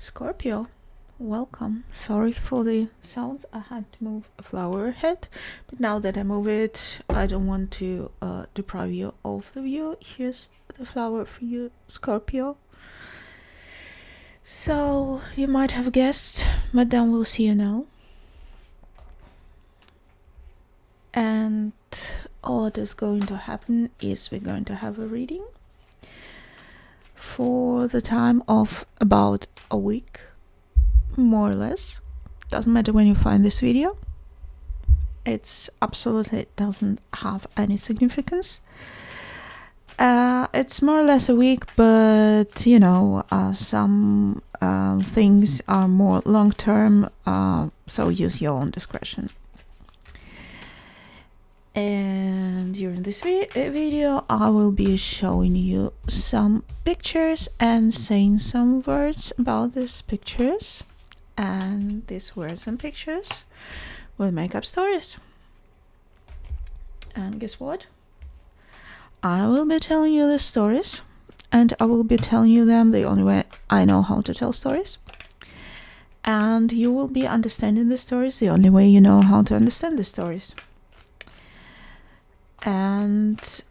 Scorpio, welcome. Sorry for the sounds. I had to move a flower ahead, but now that I move it, I don't want to deprive you of the view. Here's the flower for you, Scorpio. So, you might have guessed, but then we'll see you now. And what is going to happen is we're going to have a reading for the time of about a week, more or less. Doesn't matter when you find this video. It's absolutely doesn't have any significance. It's more or less a week, but some things are more long term, so use your own discretion. And during this video I will be showing you some pictures and saying some words about these pictures, and these words and pictures will make up stories. And guess what? I will be telling you the stories, and I will be telling you them the only way I know how to tell stories, and you will be understanding the stories the only way you know how to understand the stories. And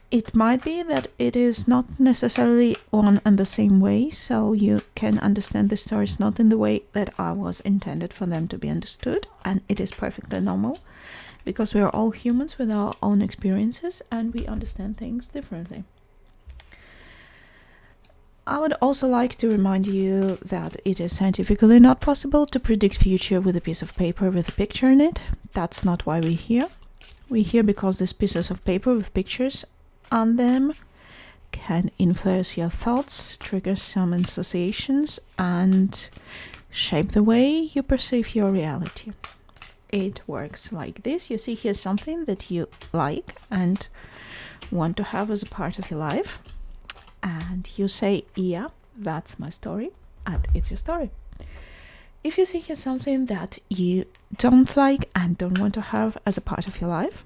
it might be that it is not necessarily one and the same way, so you can understand the stories not in the way that I was intended for them to be understood, and it is perfectly normal because we are all humans with our own experiences and we understand things differently. I would also like to remind you that it is scientifically not possible to predict future with a piece of paper with a picture in it. That's not why we're here. We're here because these pieces of paper with pictures on them can influence your thoughts, trigger some associations, and shape the way you perceive your reality. It works like this. You see here something that you like and want to have as a part of your life, and you say, yeah, that's my story, and it's your story. If you see here something that you don't like and don't want to have as a part of your life,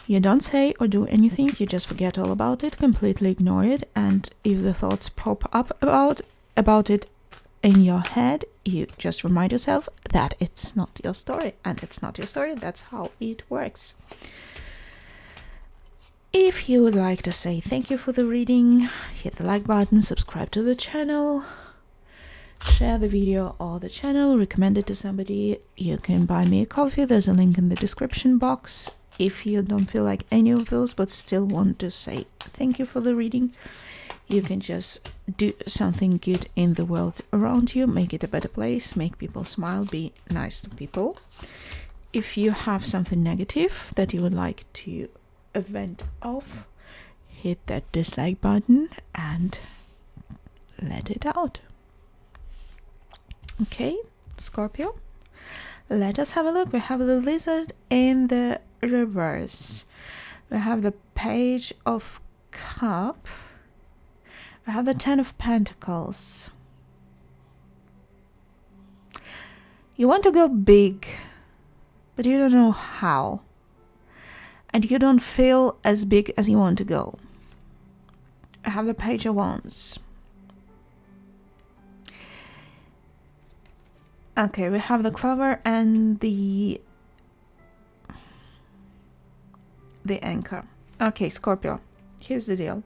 you don't say or do anything, you just forget all about it, completely ignore it, and if the thoughts pop up about it in your head, you just remind yourself that it's not your story, and it's not your story. That's how it works. If you would like to say thank you for the reading, hit the like button, subscribe to the channel, share the video or the channel, recommend it to somebody. You can buy me a coffee, there's a link in the description box. If you don't feel like any of those but still want to say thank you for the reading, you can just do something good in the world around you, make it a better place, make people smile, be nice to people. If you have something negative that you would like to vent off, hit that dislike button and let it out. Okay, Scorpio, let us have a look. We have the lizard in the reverse. We have the Page of Cups. We have the Ten of Pentacles. You want to go big, but you don't know how. And you don't feel as big as you want to go. I have the Page of Wands. Okay, we have the Clover and the Anchor. Okay, Scorpio, here's the deal.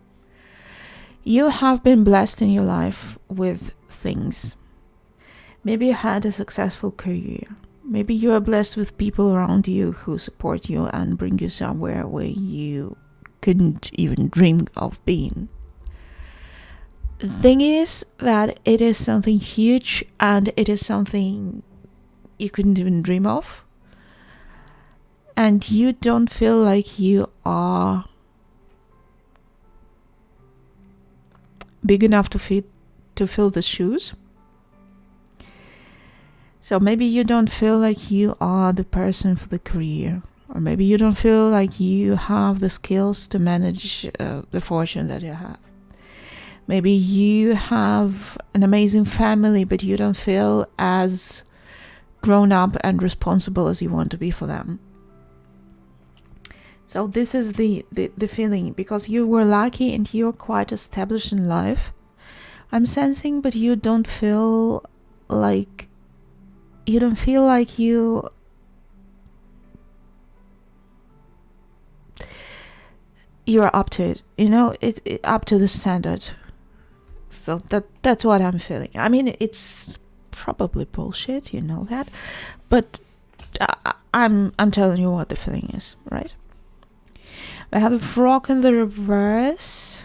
You have been blessed in your life with things. Maybe you had a successful career. Maybe you are blessed with people around you who support you and bring you somewhere where you couldn't even dream of being. The thing is that it is something huge and it is something you couldn't even dream of. And you don't feel like you are big enough to fill the shoes. So maybe you don't feel like you are the person for the career. Or maybe you don't feel like you have the skills to manage the fortune that you have. Maybe you have an amazing family, but you don't feel as grown up and responsible as you want to be for them. So this is the feeling, because you were lucky and you're quite established in life, I'm sensing, but you don't feel like you're up to it. It's up to the standard. So that's what I'm feeling. I mean, it's probably bullshit, you know that, but I'm telling you what the feeling is, right? We have a frog in the reverse.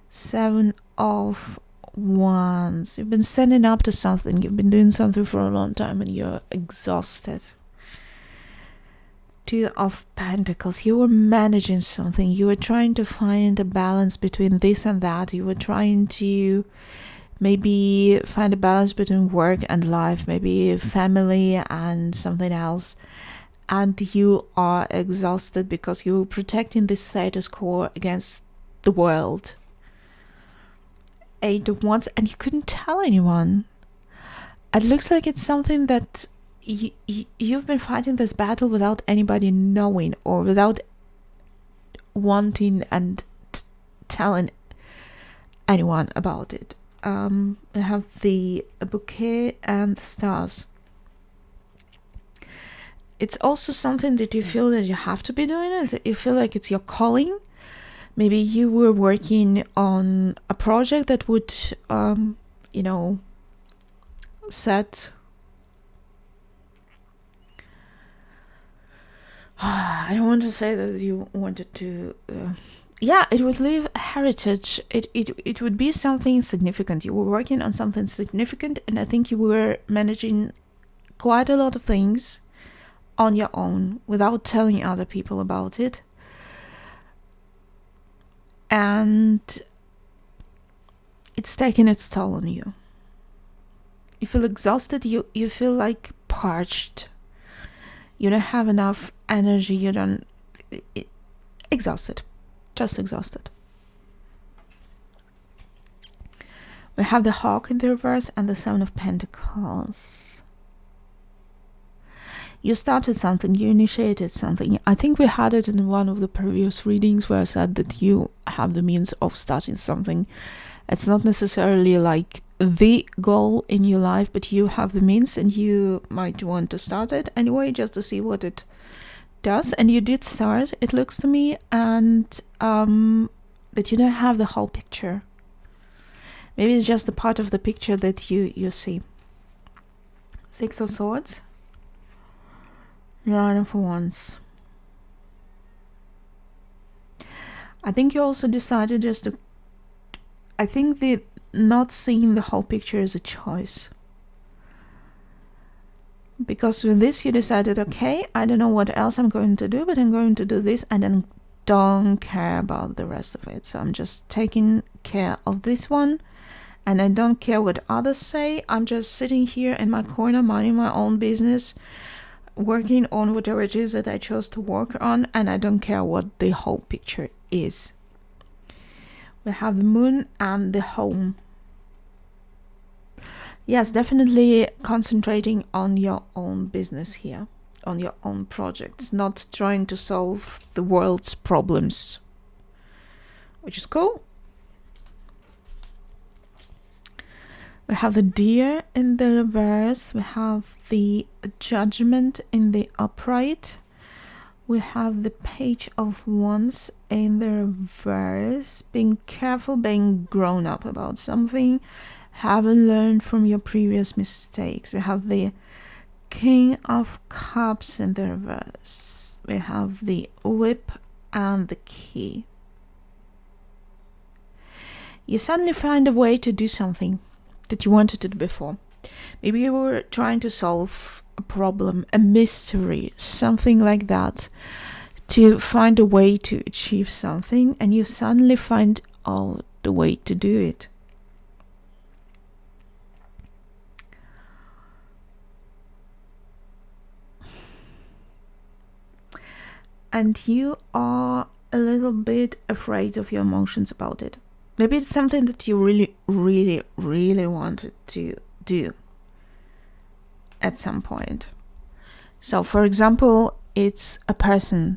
7 of Wands. You've been standing up to something. You've been doing something for a long time and you're exhausted. 2 of Pentacles. You were managing something. You were trying to find a balance between this and that. You were trying to maybe find a balance between work and life, maybe family and something else. And you are exhausted because you're protecting the status quo against the world. 8 of Wands, and you couldn't tell anyone. It looks like it's something that you've been fighting this battle without anybody knowing, or without wanting and telling anyone about it. I have the bouquet and the stars. It's also something that you feel that you have to be doing it, that you feel like it's your calling. Maybe you were working on a project that would, set... I don't want to say that you wanted to... it would leave a heritage. It would be something significant. You were working on something significant, and I think you were managing quite a lot of things on your own without telling other people about it. And it's taking its toll on you. You feel exhausted. You feel like parched. You don't have enough energy. Exhausted. Just exhausted. We have the Hawk in the reverse and the 7 of Pentacles. You started something, you initiated something. I think we had it in one of the previous readings where I said that you have the means of starting something. It's not necessarily like the goal in your life, but you have the means and you might want to start it anyway, just to see what it does. And you did start, it looks to me, and but you don't have the whole picture. Maybe it's just the part of the picture that you see. 6 of Swords. 9 of Wands. I think you also decided I think the not seeing the whole picture is a choice. Because with this you decided, okay, I don't know what else I'm going to do, but I'm going to do this and then don't care about the rest of it. So I'm just taking care of this one and I don't care what others say. I'm just sitting here in my corner, minding my own business, working on whatever it is that I chose to work on, and I don't care what the whole picture is. We have the Moon and the Home. Yes, definitely concentrating on your own business here, on your own projects, not trying to solve the world's problems, which is cool. We have the Deer in the reverse. We have the Judgment in the upright. We have the Page of Wands in the reverse. Being careful, being grown up about something. Haven't learned from your previous mistakes. We have the King of Cups in the reverse. We have the Whip and the Key. You suddenly find a way to do something that you wanted to do before. Maybe you were trying to solve a problem, a mystery, something like that, to find a way to achieve something, and you suddenly find out the way to do it. And you are a little bit afraid of your emotions about it. Maybe it's something that you really, really, really wanted to do at some point. So, for example, it's a person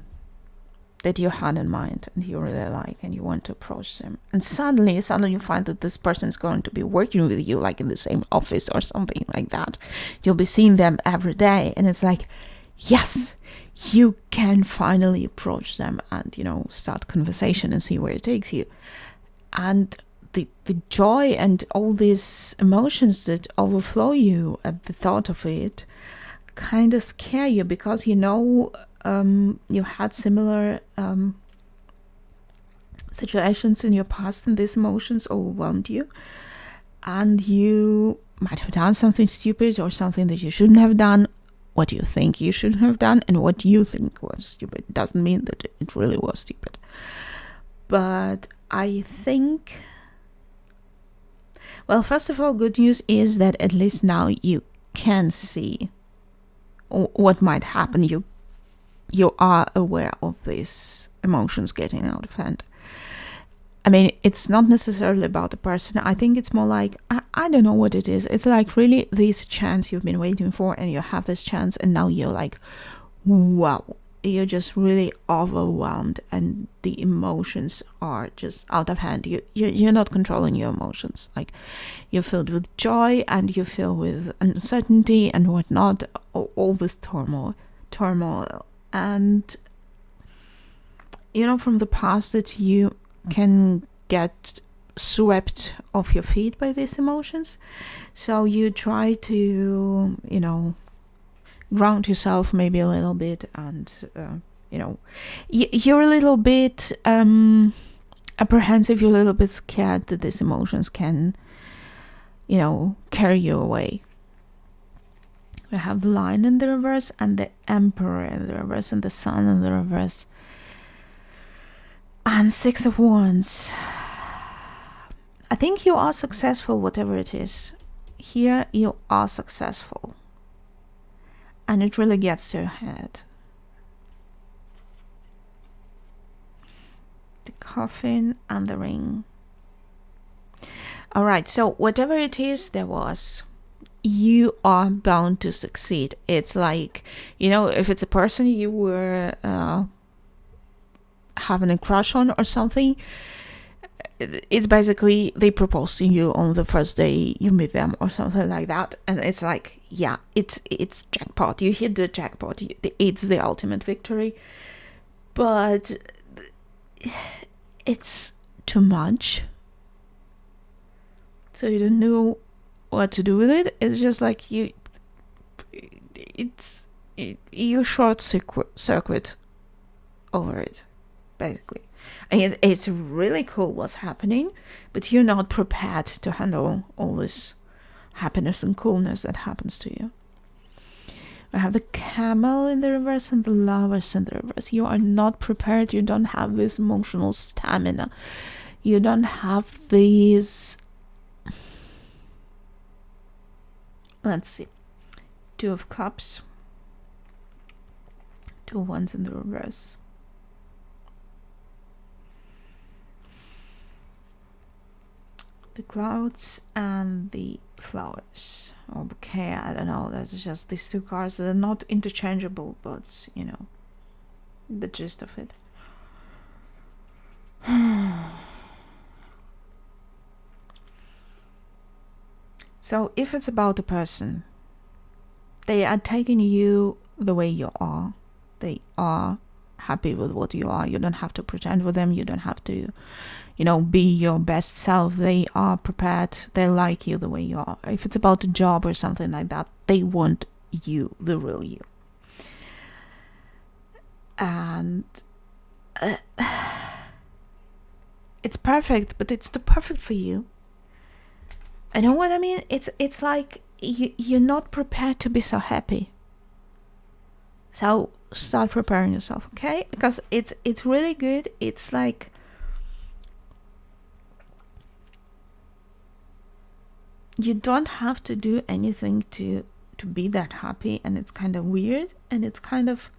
that you had in mind and you really like and you want to approach them, and suddenly you find that this person is going to be working with you, like in the same office or something like that. You'll be seeing them every day, and it's like, yes, you can finally approach them and, start conversation and see where it takes you. And the joy and all these emotions that overflow you at the thought of it kind of scare you, because you had similar situations in your past, and these emotions overwhelmed you, and you might have done something stupid or something that you shouldn't have done, what you think you should have done, and what you think was stupid doesn't mean that it really was stupid. But I think, well, first of all, good news is that at least now you can see what might happen. You are aware of these emotions getting out of hand. I mean, it's not necessarily about the person. I think it's more like, I don't know what it is. It's like really this chance you've been waiting for, and you have this chance, and now you're like, wow. You're just really overwhelmed, and the emotions are just out of hand. You're not controlling your emotions. Like, you're filled with joy, and you feel with uncertainty and whatnot, all this turmoil. And, from the past, that you can get swept off your feet by these emotions. So you try to, ground yourself maybe a little bit, and, you're a little bit apprehensive, you're a little bit scared that these emotions can, carry you away. We have the Lion in the reverse, and the Emperor in the reverse, and the Sun in the reverse. And Six of Wands. I think you are successful, whatever it is. Here you are successful. And it really gets to your head. The Coffin and the Ring. Alright, so whatever it is there was, you are bound to succeed. It's like, if it's a person you were having a crush on or something, it's basically they propose to you on the first day you meet them or something like that, and it's like, yeah, it's jackpot. You hit the jackpot. It's the ultimate victory, but it's too much, so you don't know what to do with it. It's just like you short circuit over it, basically. And it's really cool what's happening, but you're not prepared to handle all this happiness and coolness that happens to you. I have the Camel in the reverse and the Lovers in the reverse. You are not prepared. You don't have this emotional stamina. You don't have these... Let's see. Two of Cups. Two Wands in the reverse. The Clouds and the Flowers. Or bouquet, I don't know. That's just these two cards. They're not interchangeable, but, the gist of it. So, if it's about a person, they are taking you the way you are. They are happy with what you are. You don't have to pretend with them. You don't have to, be your best self. They are prepared. They like you the way you are. If it's about a job or something like that, they want you, the real you. And it's perfect, but it's too perfect for you. I know what I mean. It's like you're not prepared to be so happy. So start preparing yourself, okay? Because it's really good. It's like you don't have to do anything to be that happy, and it's kind of weird, and it's kind of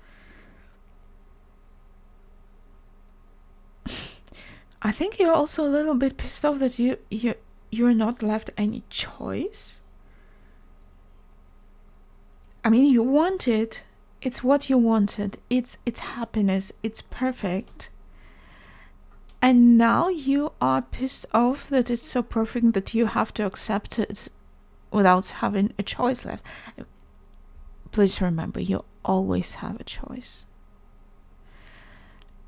I think you're also a little bit pissed off that you're not left any choice. I mean, you want it. It's what you wanted. It's happiness. It's perfect. And now you are pissed off that it's so perfect that you have to accept it without having a choice left. Please remember, you always have a choice.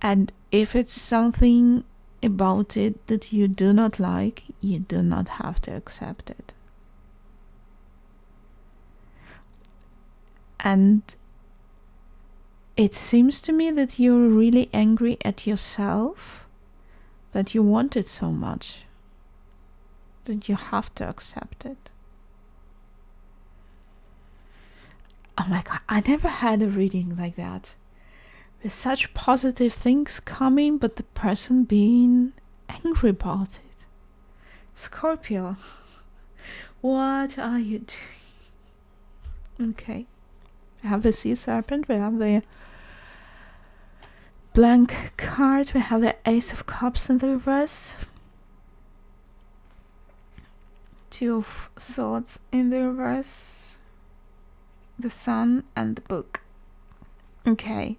And if it's something about it that you do not like, you do not have to accept it. And it seems to me that you're really angry at yourself that you want it so much that you have to accept it. Oh my God, I never had a reading like that. With such positive things coming, but the person being angry about it. Scorpio, what are you doing? Okay. We have the Sea Serpent, we have the blank card, we have the Ace of Cups in the reverse. Two of Swords in the reverse. The Sun and the Book. Okay.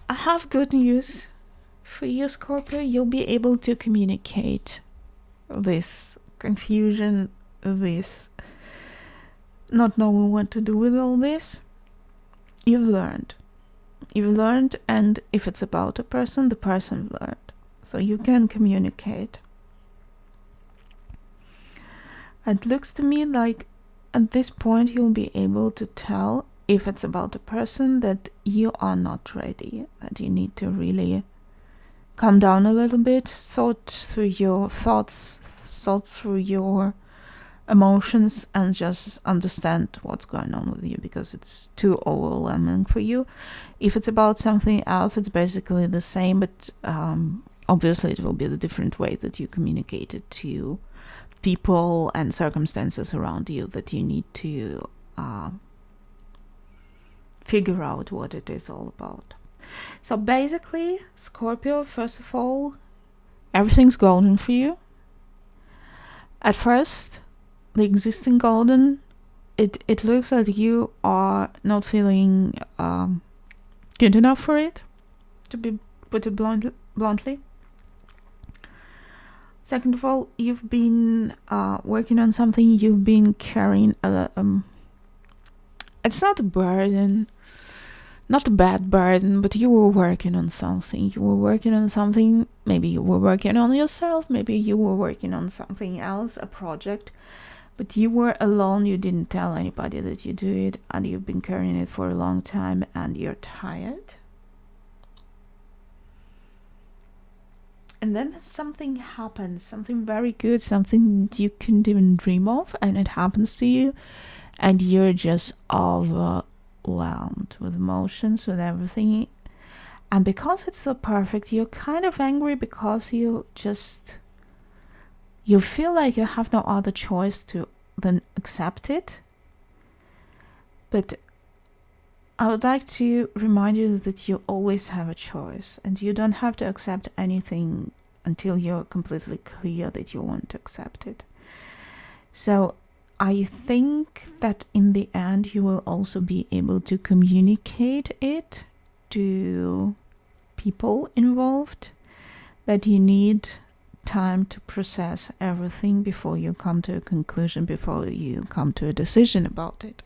I have good news for you, Scorpio. You'll be able to communicate this confusion, this not knowing what to do with all this. You've learned. And if it's about a person, the person learned. So you can communicate. It looks to me like at this point you'll be able to tell if it's about a person that you are not ready, that you need to really calm down a little bit, sort through your thoughts, sort through your emotions, and just understand what's going on with you, because it's too overwhelming for you. If it's about something else, it's basically the same, but obviously it will be the different way that you communicate it to people and circumstances around you that you need to figure out what it is all about. So basically, Scorpio, first of all, everything's golden for you. At first, the existing golden, it looks like you are not feeling good enough for it, to be put it bluntly. Second of all, you've been working on something, you've been carrying it's not a burden, not a bad burden, but you were working on something. Maybe you were working on yourself, maybe you were working on something else, a project, but you were alone, you didn't tell anybody that you do it, and you've been carrying it for a long time, and you're tired. And then something happens, something very good, something you couldn't even dream of, and it happens to you, and you're just overwhelmed with emotions, with everything. And because it's so perfect, you're kind of angry because you feel like you have no other choice to than accept it. But I would like to remind you that you always have a choice, and you don't have to accept anything until you're completely clear that you want to accept it. So I think that in the end you will also be able to communicate it to people involved, that you need time to process everything before you come to a conclusion, before you come to a decision about it.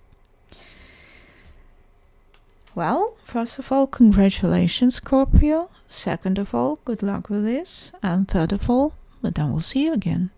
Well, first of all, congratulations, Scorpio. Second of all, good luck with this. And third of all, but then we'll see you again.